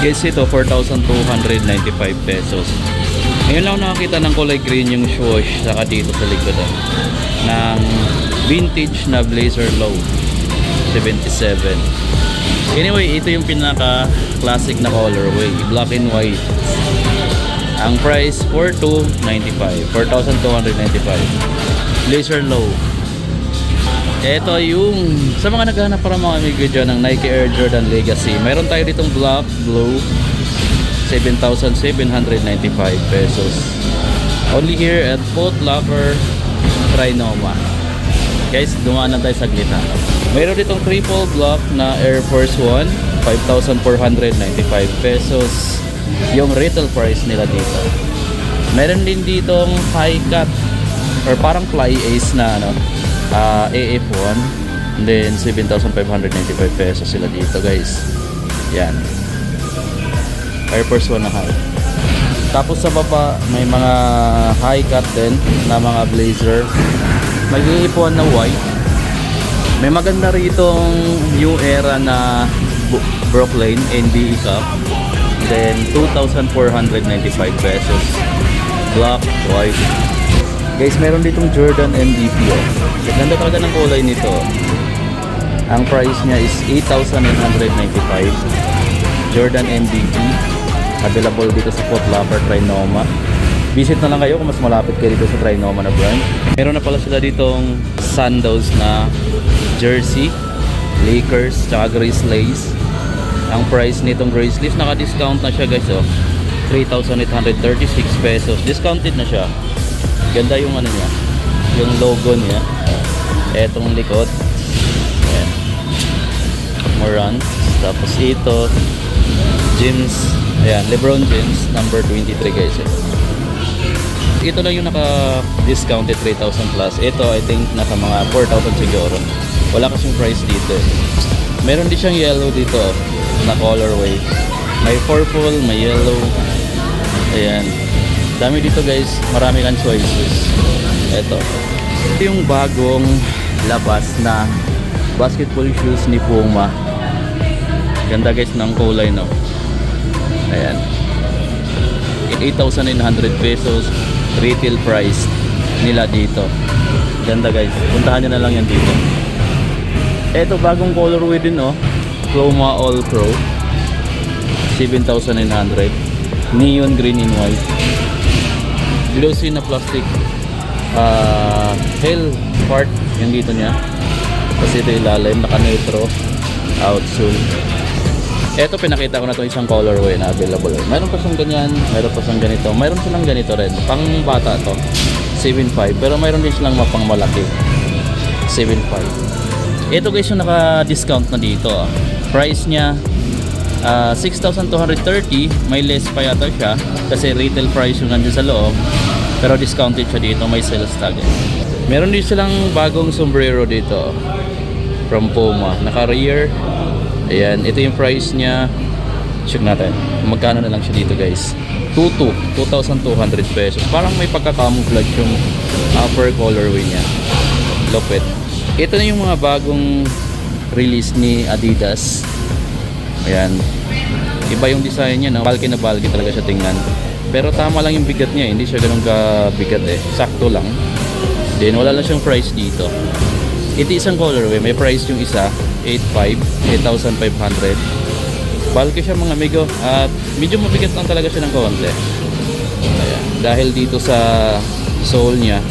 Guys, ito 4,295 pesos. Ngayon lang nakakita ng kulay green yung swoosh saka dito sa likod ng vintage na Blazer Low 77. Anyway, ito yung pinaka classic na colorway, black and white. Ang price 4,295 Blazer Low. Ito yung sa mga naghahanap para mga amigo dyan ng Nike Air Jordan Legacy. Mayroon tayo ditong black, blue, 7,795 pesos. Only here at Foot Locker Trinoma. Guys, dumaan na tayo saglit ha. Mayroon ditong triple block na Air Force One, 5,495 pesos yung retail price nila dito. Meron din ditong high cut or parang fly ace na AF1, and then 7,595 pesos sila dito guys. Yan, Air Force One na high. Tapos sa baba may mga high cut din na mga blazer, may AF1 na white. May maganda ritong new era na Brooklyn NBA Cup, then 2,495 pesos, black, white. Guys, meron ditong Jordan MVP. Ganda talaga ng kulay nito. Ang price niya is 8,995. Jordan MVP. Available dito sa Foot Locker Trinoma. Visit na lang kayo kung mas malapit kayo dito sa Trinoma na brand. Meron na pala sila ditong sandals na jersey, Lakers, tsaka Grizzlies. Ang price nitong Grizzlies, naka-discount na siya guys, 3,836 pesos. Discounted na siya. Ganda yung ano niya, yung logo niya. Etong likod. Ayan. Morant. Tapos ito, jeans. Ayan, LeBron James, number 23 guys. Ito lang yung naka-discounted 3,000 plus. Ito, I think, nasa mga 4,000 siguro. Wala kasing price dito. Meron din siyang yellow dito na colorway. May purple, may yellow. Ayan. Dami dito guys, marami kang choices. Ito yung bagong labas na basketball shoes ni Puma. Ganda guys ng kulay, no? Ayan, 8,900 pesos retail price nila dito. Ganda guys, puntahan nyo na lang yan dito. Ito bagong colorway din, Puma All Pro, 7,900, neon green and white. Glossy na plastic heel part yung dito niya, kasi ito ilalim, naka neutro outsole. Eto, pinakita ko na itong isang colorway na available. Mayroon pa siyang ganyan, mayroon pa siyang ganito, mayroon silang ganito rin, pang bata to 7.5, pero mayroon din silang mapang malaki 7.5. Ito guys yung naka discount na dito, price nya 6,230. May less pa yata siya kasi retail price yung nandun sa loob, pero discounted siya dito, may sales tag. Meron din silang bagong sombrero dito from Puma, naka rear. Ayan, ito yung price nya. Check natin magkano na lang siya dito guys. 2,200 pesos. Parang may pagka-camouflage yung upper colorway nya. Lupit. Ito na yung mga bagong release ni Adidas. Ayan, iba yung design niya, bulky na bulky talaga siya tingnan. Pero tama lang yung bigat niya, hindi siya ganun kabigat sakto lang. Then wala lang siyang price dito. Ito isang colorway, may price yung isa 8,500. Bulky siya mga amigo, at medyo mabigat lang talaga siya ng konti. Ayan, dahil dito sa sole niya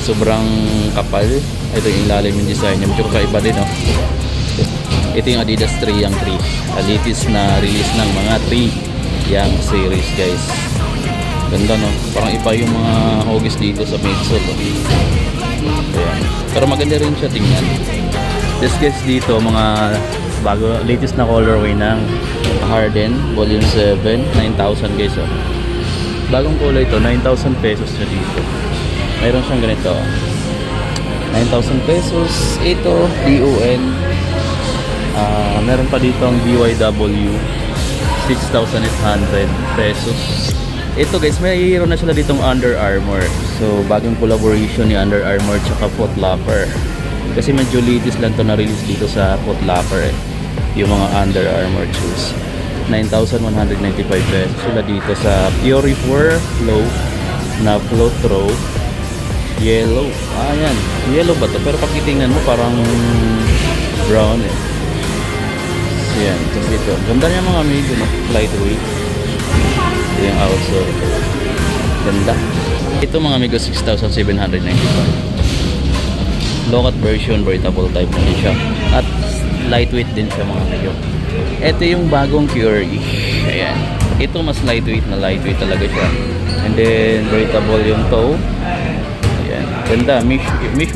sobrang kapal. Ito yung ilalim yung design niya, medyo kakaiba din, Ito yung Adidas 3 Young 3, latest na release ng mga 3 Young series guys. Ganda, no? Parang iba yung mga hugis dito sa midsole, Ayan. Pero maganda rin siya tingnan. This guys dito, mga bago, latest na colorway ng Harden Volume 7, 9,000 guys, Bagong kulay ito, 9,000 pesos siya dito. Mayroon siyang ganito, 9,000 pesos. Ito, DON. Meron pa dito ang BYW, 6,800 pesos. Ito guys, mayroon na sila ditong Under Armour. So bagong collaboration ni Under Armour tsaka Foot Locker. Kasi medyo latest lang to na release dito sa Foot Locker, yung mga Under Armour shoes. 9,195 pesos sila dito sa Fury 4 Flow na float throw. Yellow. Ayan. Yellow ba to? Pero pag titingnan mo parang brown eh. Ayan. Tapos ito. Ganda niya mga amigo, no? Lightweight. Ito yung outsole. Ganda. Ito mga amigo, 6,795. Low cut version, veritable type na din siya. At lightweight din siya mga amigo. Ito yung bagong Curie. Ayan. Ito mas lightweight talaga siya. And then veritable yung toe. Ayan. Ganda. Mesh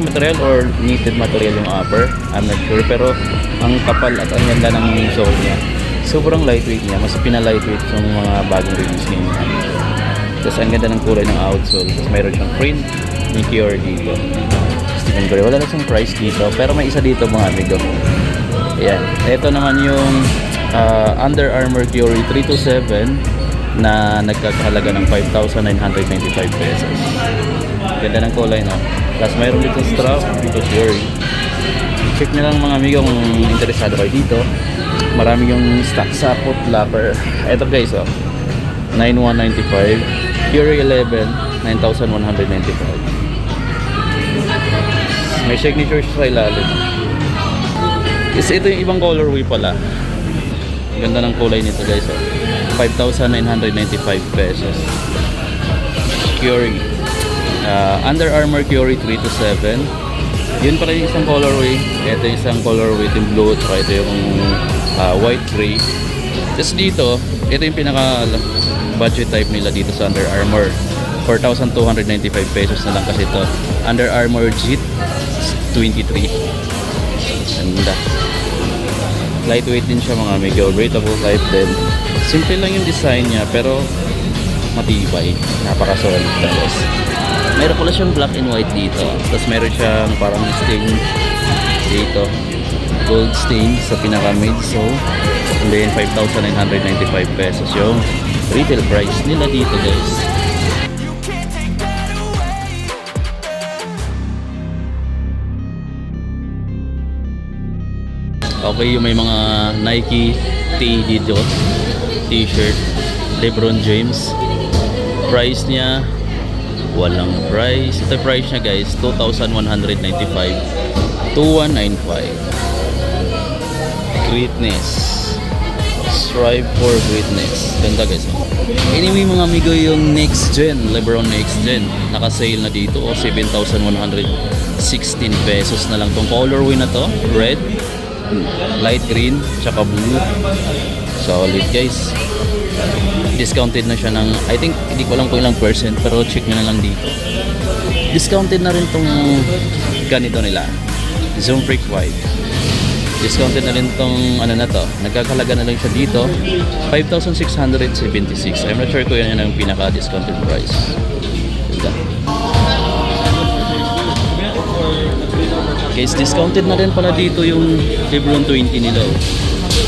material or knitted material yung upper. I'm not sure. Pero ang kapal at ang ganda ng sole niya. Sobrang lightweight niya. Mas pina-lightweight yung mga bagong release niya. Tapos ang ganda ng kulay ng outsole. Tapos mayroon siyang print ni Curie dito. Stephen Curry. Wala na siyang price dito. Pero may isa dito mga amigo. Ayan. Ito naman yung Under Armour Curie 327 na nagkakahalaga ng 5,995 pesos. Ganda ng kulay, no? Tapos mayroon dito strap, dito Curie. Check nyo lang mga amigo kung interesado kayo dito. Marami yung stock sa Foot Locker. Ito guys, oh. 9,195. Curie 11, 9,195. May signature sa ilalim. Kasi ito yung ibang colorway pala. Ganda ng kulay nito guys, oh. 5,995 pesos. Curie. Under Armour Curie 327. Yun pala yung isang colorway. Ito yung isang colorway, yung blue, at ito yung white gray. Tapos dito, ito yung pinaka budget type nila dito sa Under Armour. 4,295 pesos na lang kasi ito. Under Armour JIT 23. Ganda. Lightweight din siya mga amigo. Breathable type din. Simple lang yung design niya pero matibay. Napaka-solid. Tapos meron pala siyang black and white dito. Tapos meron siyang parang stain dito. Gold stain sa pinaka midsole. And then 5,995 pesos yung retail price nila dito guys. Okay, yung may mga Nike T dito, t-shirt, LeBron James. Price niya, walang price. Ito price niya guys, 2,195. 2,195. Greatness. Strive for greatness. Ganda guys. Anyway mga amigo, yung next gen, LeBron next gen, naka-sale na dito. 7,116 pesos na lang tong colorway na to. Red, light green, tsaka blue. Solid guys. Discounted na siya ng, I think, hindi ko alam kung ilang percent, pero check nyo na lang dito. Discounted na rin tong ganito nila, Zoom Freak White. Discounted na rin tong ano na to. Nagkakalaga na lang siya dito, 5,676. I'm not sure kung yan ang pinaka-discounted price. Ganda. Guys, discounted na rin pala dito yung LeBron 20 nila.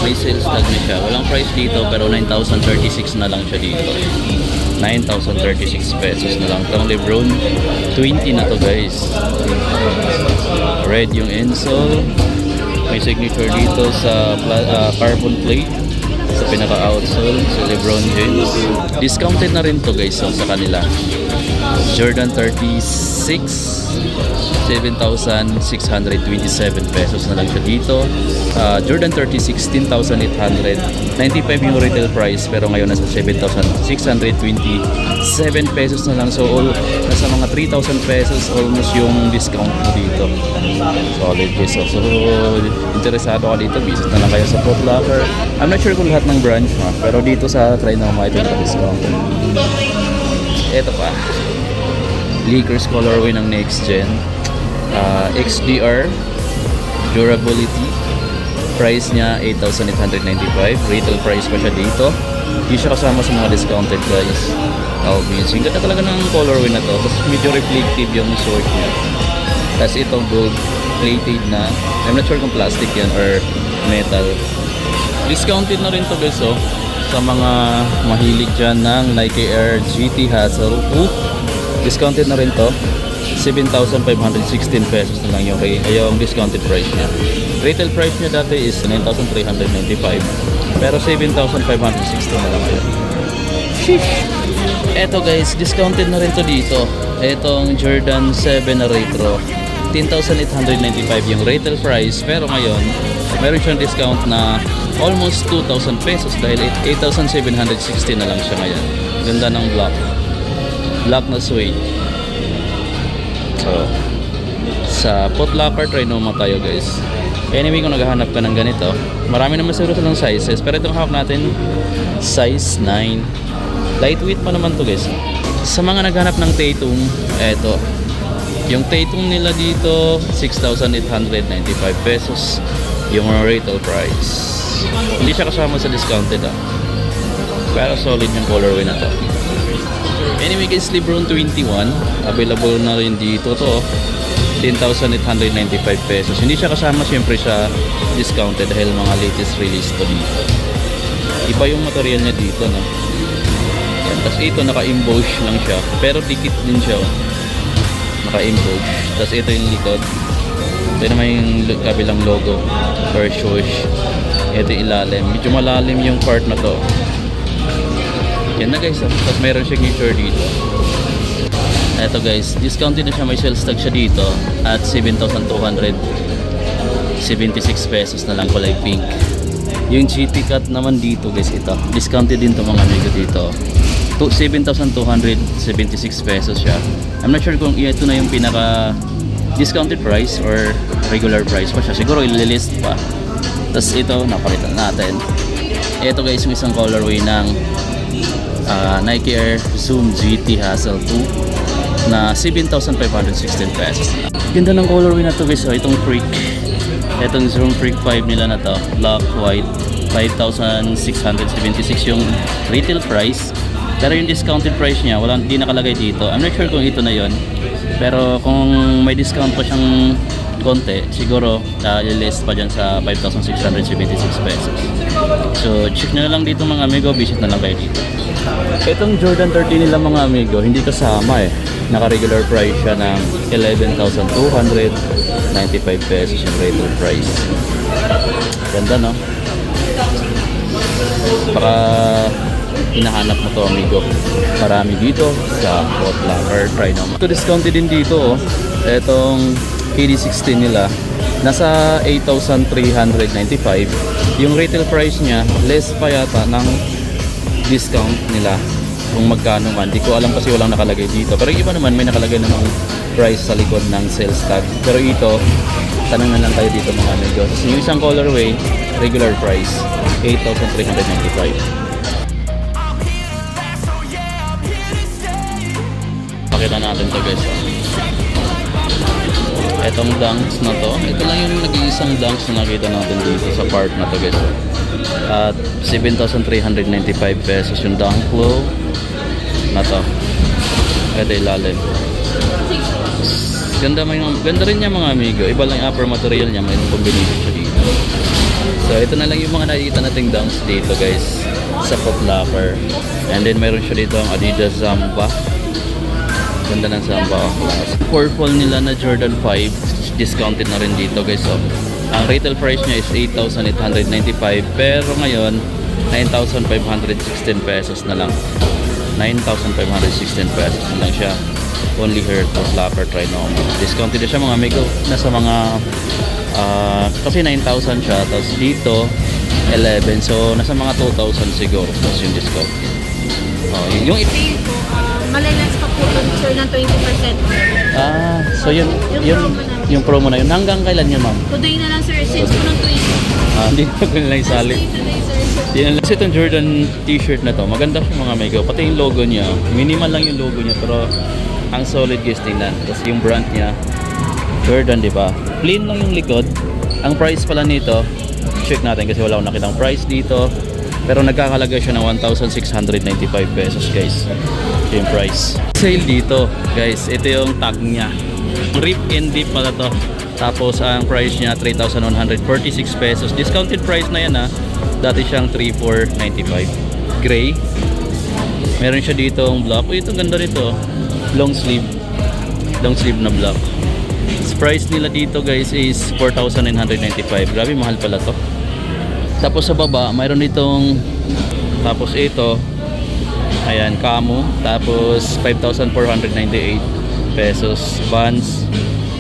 May sales tag na siya. Walang price dito pero 9,036 na lang siya dito. 9,036 pesos na lang itong LeBron 20 na to guys. Red yung insole. May signature dito sa carbon plate sa pinaka-outsole sa LeBron James. Discounted na rin to guys so, sa kanila. Jordan 36, 7,627 pesos na lang siya dito. Jordan 30, 16,895 yung retail price pero ngayon nasa 7,627 pesos na lang. So all, nasa mga 3,000 pesos almost yung discount mo dito. Solid guys. So interesado ka dito, visit na lang kayo sa Foot Locker. I'm not sure kung lahat ng branch pero dito sa try na ito yung discount. Ito pa, Lakers colorway ng next gen, XDR durability. Price niya 8,895. Retail price pa siya dito. Hindi siya kasama sa mga discounted guys. Amazing. Ganda talaga ng colorway na to. Tapos medyo reflective yung short niya. Tapos itong gold plated na. I'm not sure kung plastic yan or metal. Discounted na rin to guys oh. Sa mga mahilig dyan ng Nike Air GT Hustle 2. Discounted na rin to. 7,516 pesos na lang yung discounted price niya. Retail price niya dati is 9,395. Pero 7,560 na lang yun. Sheesh! Eto guys, discounted na rin to dito. Etong Jordan 7 na retro. 10,895 yung retail price. Pero ngayon, meron siyang discount na almost 2,000 pesos dahil 8,760 na lang siya ngayon. Ganda ng black. Black na suede. So, sa Foot Locker, try mo tayo guys. Anyway, kung naghahanap ka ng ganito, marami naman siguro silang sizes. Pero itong hawak natin, size 9. Lightweight pa naman to guys. Sa mga naghanap ng Tatum, eto. Yung Tatum nila dito, 6,895 pesos. Yung retail price. Hindi siya kasama sa discounted pero solid yung colorway na to. Anyway guys, LeBron 21 available na rin dito to. 10,895 pesos. Hindi siya kasama syempre sa discounted dahil mga latest release to dito. Iba yung material niya dito, no? Yan. Tapos ito naka-emboss lang siya pero dikit din siya, naka-emboss. Tapos ito yung likod. Ito naman yung kabilang logo or swoosh. Ito yung ilalim. Medyo malalim yung part na to. Yan na guys. Tapos mayroon siyang feature dito. Ito guys. Discounted na siya. May sales tag siya dito. At 7,276 pesos na lang kulay pink. Yung GT cut naman dito guys. Ito. Discounted din to mga amigo dito. 7,276 pesos siya. I'm not sure kung ito na yung pinaka discounted price or regular price pa siya. Siguro ililist pa. Tapos ito, napalitan natin. Ito guys, yung isang colorway ng Nike Air Zoom GT Hassle 2 na 7,516 pesos. Ganda ng colorway na to guys. Oh, itong Freak. Itong Zoom Freak 5 nila na to. Black, white. 5,676 yung retail price. Pero yung discounted price niya, hindi nakalagay dito. I'm not sure kung ito na yon. Pero kung may discount pa siyang konti, siguro list pa dyan sa 5,676 pesos. So check nyo na lang dito mga amigo, visit na lang kayo dito. Itong Jordan 13 nila mga amigo, hindi kasama naka regular price siya ng 11,295 pesos yung retail price. Ganda no? Baka hinahanap mo to amigo, marami dito sa Foot Locker. Try naman ito. Discounted din dito etong KD16 nila, nasa 8,395 yung retail price niya. Less pa yata ng discount nila kung magkano man, di ko alam kasi walang nakalagay dito. Pero iba naman may nakalagay namang price sa likod ng sales tag. Pero ito, tanong na lang tayo dito mga amigo. Yung isang colorway, regular price 8,395. Pakita natin to guys. Etong dunks na to, ito lang yung nag-iisang dunks na nakita natin dito sa part na to guys. At 7,395 pesos yung dunk low na to. Ito ilalim. Ganda rin niya mga amigo. Iba lang yung upper material niya, mayroong combination siya dito. So ito na lang yung mga nakikita nating dunks dito guys sa Foot Locker. And then mayroon siya dito ang Adidas Zamba. Ganda ng Zamba. Purple nila na Jordan 5 discounted na rin dito guys. So ang retail price niya is 8,895 pero ngayon 9,516 pesos na lang. 9,516 pesos na lang siya. Only here Foot Locker. Try no. Discounted na siya mga amigo. Nasa mga kasi 9,000 siya, tapos dito 11, so nasa mga 2,000 siguro plus yung discount. Yung maliless pa po yun sir ng 20%. So yung promo na yun hanggang kailan yun ma'am? Today na lang sir, since po ng 20. Hindi ko lang isali. Today sir. Kasi itong Jordan t-shirt na to, maganda siya mga amigo. Pati yung logo niya, minimal lang yung logo niya pero ang solid guys tingnan. Tapos yung brand niya Jordan, di ba? Plain lang yung likod. Ang price pala nito, check natin kasi wala akong nakitang price dito. Pero nagkakalaga siya ng 1,695 pesos guys. Ito yung price. Sale dito guys. Ito yung tag niya. Rip and dip pala to. Tapos ang price niya 3,146 pesos. Discounted price na yan Dati siyang 3,495. Gray. Meron siya dito ang black. Ito ganda rito. Long sleeve. Long sleeve na black. Price nila dito guys is 4,995. Grabe mahal pala to. Tapos sa baba, mayroon ditong, tapos ito, ayan, Camo. Tapos 5,498 pesos. Vans,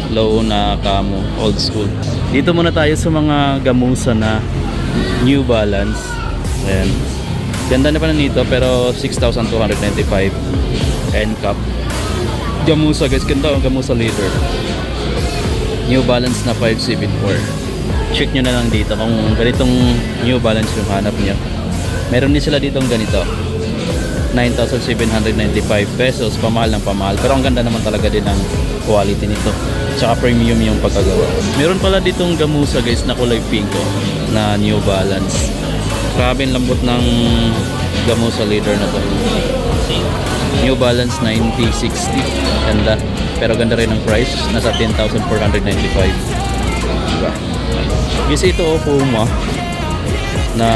low na Camo, old school. Dito muna tayo sa mga gamusa na New Balance. Ayan. Ganda na pa na nito pero 6,295. N-cap. Gamusa guys, ganda ang gamusa leader. New Balance na 574. Check nyo na lang dito kung ganitong New Balance yung hanap nyo. Meron din sila ditong ganito, 9,795 pesos. Pamahal ng pamahal, pero ang ganda naman talaga din ng quality nito, tsaka premium yung pagkagawa. Meron pala ditong gamusa guys na kulay pink na New Balance. Grabe ang lambot ng gamusa leader na to. New Balance 9060, ganda, pero ganda rin ang price, nasa 10,495. diba? Guys, ito Puma na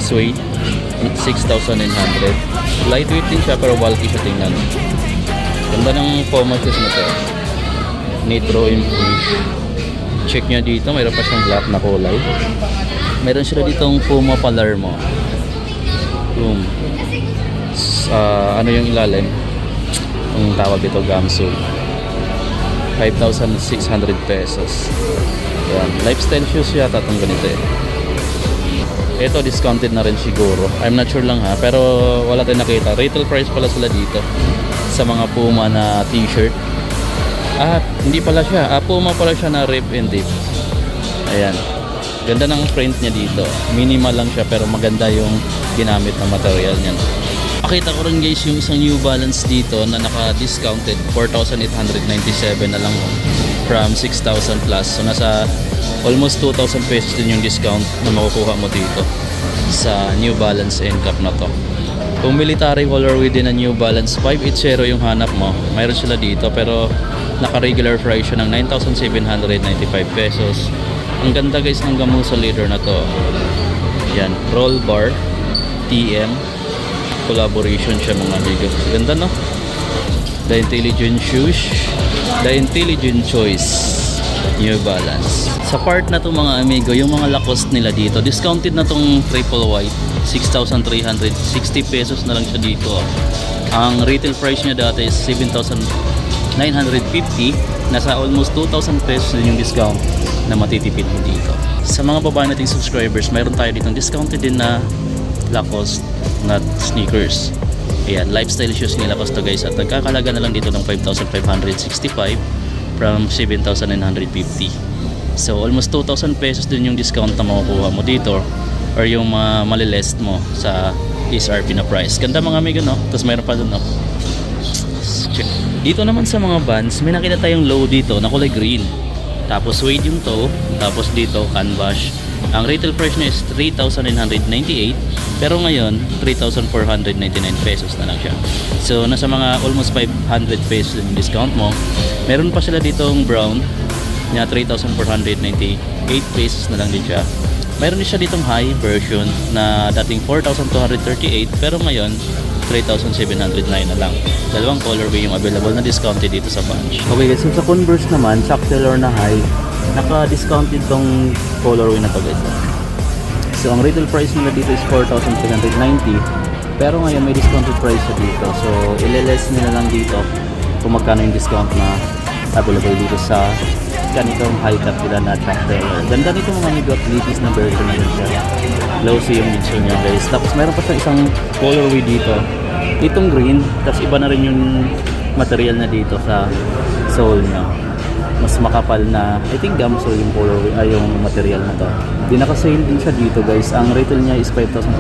suede, 6,900. Lightweight din siya pero bulky siya tingnan. Ganda ng Puma shoes na to. Nitro Impulse. Check nyo dito, mayroon pa siyang black na kulay. Meron sila ditong Puma Palermo. Boom. Ano yung ilalim? Ang tawag dito, Gamsul. 5,600 pesos. Yan. Lifestyle shoes yata itong ganito eh. Ito discounted na rin siguro. I'm not sure lang ha, pero wala tayong nakita. Retail price pala sila dito sa mga Puma na t-shirt. Hindi pala siya. Puma pala siya na rip and dip. Ayan. Ganda ng print niya dito. Minimal lang siya pero maganda yung ginamit na material niyan. Pakita ko rin guys yung isang New Balance dito na naka-discounted 4,897 na lang from 6,000 plus. So nasa almost 2,000 pesos din yung discount na makukuha mo dito sa New Balance N-cap na to. Kung military colorway din na New Balance 580 yung hanap mo, mayroon sila dito pero naka-regular price siya ng 9,795 pesos. Ang ganda guys ng gamusa leader na to. Yan, roll bar, TM, collaboration siya mga amigo. Ganda no? The Intelligent Shoes, The Intelligent Choice, New Balance. Sa part na to mga amigo, yung mga Lacoste nila dito, discounted na tong triple white, 6,360 pesos na lang siya dito. Ang retail price niya dati is 7,950. Nasa almost 2,000 pesos din yung discount na matitipid mo dito. Sa mga babae nating subscribers, mayroon tayo ditong discounted din na Lacoste na sneakers. Ayan, lifestyle shoes ni Lacoste to guys, at nagkakalaga na lang dito ng 5,565 from 7,950. So almost 2,000 pesos din yung discount na makukuha mo dito or yung malilest mo sa SRP na price. Ganda mga amigo no? Tapos mayroon pa dun no? Dito naman sa mga Vans, may nakita tayong low dito na kulay green. Tapos suede yung toe, tapos dito canvas. Ang retail price niya is 3,998 pero ngayon 3,499 pesos na lang siya. So nasa mga almost 500 pesos yung discount mo. Meron pa sila ditong brown na 3,498 pesos na lang din siya. Meron din siya ditong high version na dating 4,238 pero ngayon 3,709 na lang. Dalawang colorway yung available na discounted dito sa Bunch. Okay guys, so sa Converse naman, Chuck Taylor na high, naka-discounted tong colorway na to guys. So ang retail price nila dito is 4,390 pero ngayon may discounted price siya dito. So ileless nila lang dito kung magkano yung discount na available dito sa ganitong high top nila na Chuck Taylor. Ganda nito mga amigo at latest na version na yun siya. Glossy yung midso niya guys. Tapos meron pa siyang isang colorway dito. Itong green, tapos iba na rin yung material na dito sa sole niya. Mas makapal na, I think gamsole yung colorway, yung material na to. Di naka-sale din siya dito guys. Ang retail niya is 5,290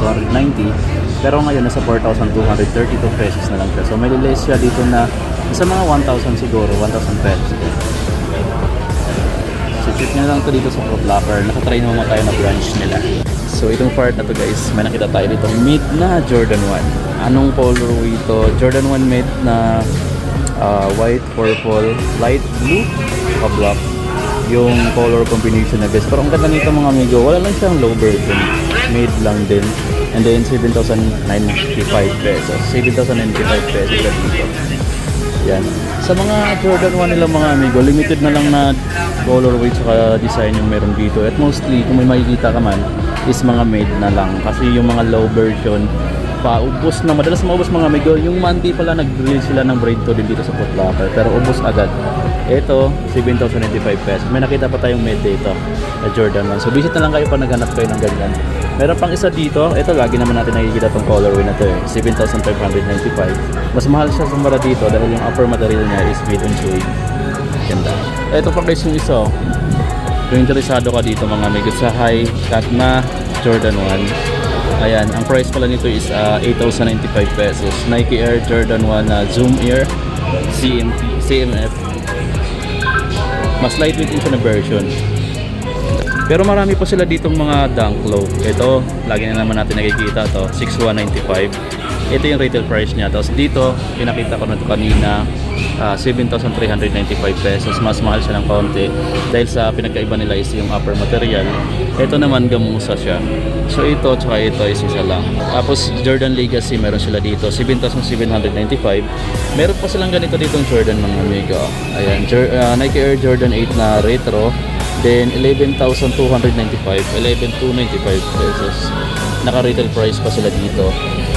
pero ngayon nasa 4,232 pesos na lang siya. So may less siya dito na sa mga 1,000 siguro, 1,000 pesos. So check nyo lang to dito sa Foot Locker. Nakatry naman tayo na branch nila. So itong part na to guys, may nakita tayo dito mid na Jordan 1. Anong colorway ito? Jordan 1 mid na white, purple, light blue, black yung color combination na guys. Pero ang ganda nito mga amigo, wala lang siyang low version, mid lang din. And then 7,095 pesos 7,095 pesos dito. Yan. Sa mga Jordan 1 nila mga amigo, limited na lang na colorway tsaka design yung meron dito. At mostly, kung may makikita ka man, is mga made na lang. Kasi yung mga low version, paubos na. Madalas maubos mga amigo. Yung Monday pala, nag-release sila ng Braid 2 din dito sa Foot Locker. Pero ubos agad. Ito, 7,095 pesos. May nakita pa tayong made dito na Jordan 1. So, visit na lang kayo pag naghanap kayo ng ganyan. Meron pang isa dito. Ito, lagi naman natin nakikita tong colorway na to eh. 7,595. Mas mahal siya sa mara dito dahil yung upper material niya is made on suede. Ganda. Ito pa guys yung isa. Kung interesado ka dito mga amigo sa high cut na Jordan 1. Ayan, ang price pala nito is 8,095 pesos. Nike Air Jordan 1 na Zoom Air CMF. Mas lightweight din siya na version. Pero marami pa sila ditong mga dunk low. Ito, lagi na naman natin nakikita to, 6,195. Ito yung retail price niya. Tapos dito, pinakita ko na ito kanina, 7,395 pesos. Mas mahal siya ng konti dahil sa pinagkaiba nila is yung upper material. Ito naman gamusa siya. So ito tsaka ito is isa lang. Tapos Jordan Legacy meron sila dito, 7,795. Meron pa silang ganito ditong Jordan mga amigo. Ayan, Nike Air Jordan 8 na retro. Then 11,295, 11,295 pesos. Naka-retail price pa sila dito.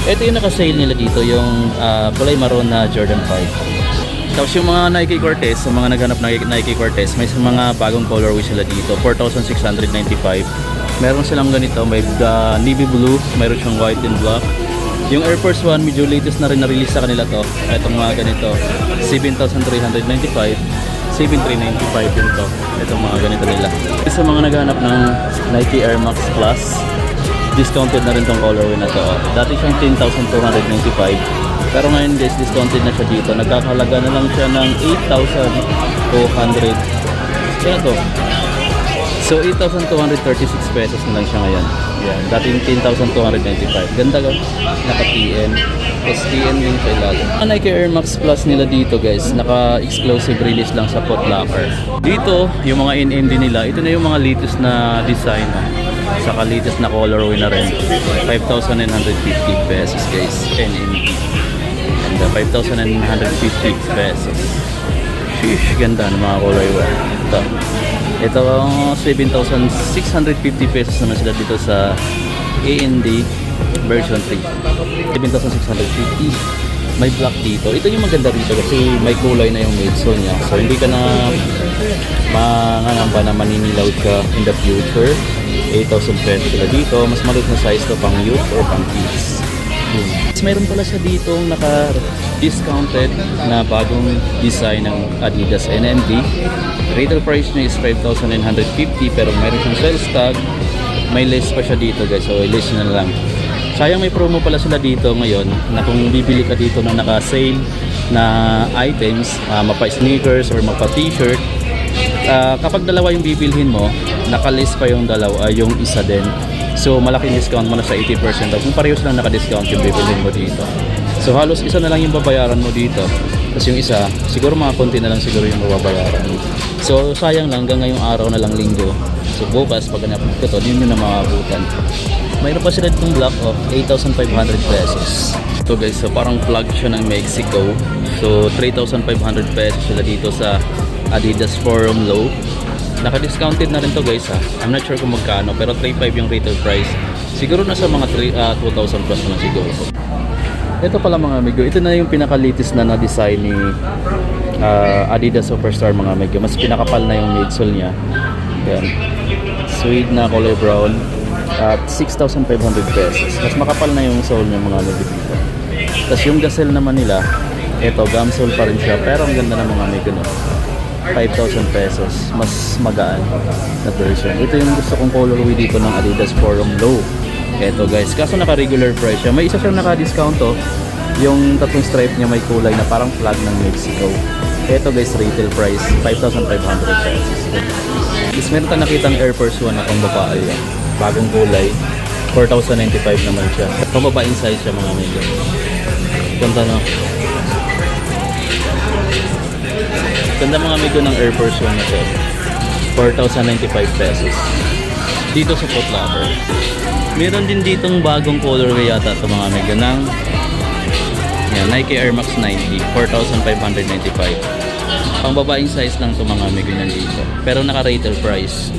Ito yung naka-sale nila dito, yung kulay maroon na Jordan 5. Tapos yung mga Nike Cortez, sa mga naghanap ng Nike Cortez, may mga bagong colorway sila dito, 4,695. Meron silang ganito, may navy blue, mayroon siyang white and black. Yung Air Force 1, medyo latest na rin na-release sa kanila to. Itong mga ganito, 7,395. 7,395 din to. Itong mga ganito nila. Sa mga naghanap ng Nike Air Max Plus, discounted na rin tong colorway na to. Dati siyang 10,295. Pero ngayon guys, discounted na siya dito. Nagkakalaga na lang siya ng 8,200. Kaya to. So 8,236 pesos na lang siya ngayon. Yan. Dating 10,295. Ganda ka. Naka-TN. STN din siya ilalim. Ang Nike Air Max Plus nila dito guys, naka-exclusive release lang sa Foot Locker. Dito, yung mga NMD nila, ito na yung mga latest na design. Saka latest na colorway na rin. 5,950 pesos guys. NMD. Ganda. 5,950 pesos. Sheesh, ganda ng mga colorway. Ito ang 7,650 pesos naman sila dito sa AND version 3. 7,650. May black dito. Ito yung maganda rito kasi may kulay na yung midsole niya. So hindi ka na mangangamba na maninilaw ka in the future. 8,000 pesos sila dito. Mas maliit na size to pang youth or pang kids. Mayroon pala siya dito naka-discounted na bagong design ng Adidas NMD. Retail price niya is 5,950 pero mayroon siyang sales tag. May list pa siya dito guys, so list na lang. Sayang may promo pala sila dito ngayon na kung bibili ka dito ng naka-sale na items, mapa-sneakers or mapa-t-shirt, kapag dalawa yung bibilhin mo, naka-list pa yung dalawa, yung isa din. So malaking discount mo na sa 80% kung parehas lang naka-discount yung bibilhin mo dito. So halos isa na lang yung babayaran mo dito. Tapos yung isa, siguro mga konti na lang siguro yung mababayaran. So sayang lang, hanggang ngayong araw na lang linggo. So bukas pag hanap ko to, hindi nyo na makabutan. Mayroon pa sila ditong black of 8,500 pesos. Ito guys, so parang plug siya ng Mexico. So 3,500 pesos sila dito sa Adidas Forum Low. Naka-discounted na rin to guys ha. I'm not sure kung magkano pero 3,500 yung retail price. Siguro nasa mga 2,000 plus na siguro. Ito pala mga amigo, ito na yung pinaka-latest na na-design ni Adidas Superstar mga amigo. Mas pinakapal na yung midsole niya. Yan. Suede na color brown at 6,500 pesos. Mas makapal na yung sole niya mga amigo dito. Tapos yung gazelle naman nila, ito gum sole pa rin siya pero ang ganda ng mga amigo no. 5,000 pesos. Mas magaan na version. Ito yung gusto kong colorway dito ng Adidas Forum Low. Ito guys, kaso naka-regular price siya. May isa siyang naka-discount to. Yung tatlong stripe niya may kulay na parang flag ng Mexico. Ito guys, retail price 5,500 pesos. Is meron ka nakitang Air Force 1 na pang babae. Bagong kulay. 4,095 naman siya. Pambabaing size siya mga amigo. Ganda no? Ganda mga amigo ng Air Force 1 na to. 4,095 pesos. Dito sa Foot Locker. Meron din ditong bagong colorway yata ito mga amigo ng Nike Air Max 90. 4,595. Pang babaeng size lang to mga amigo nandito. Pero naka-retail price.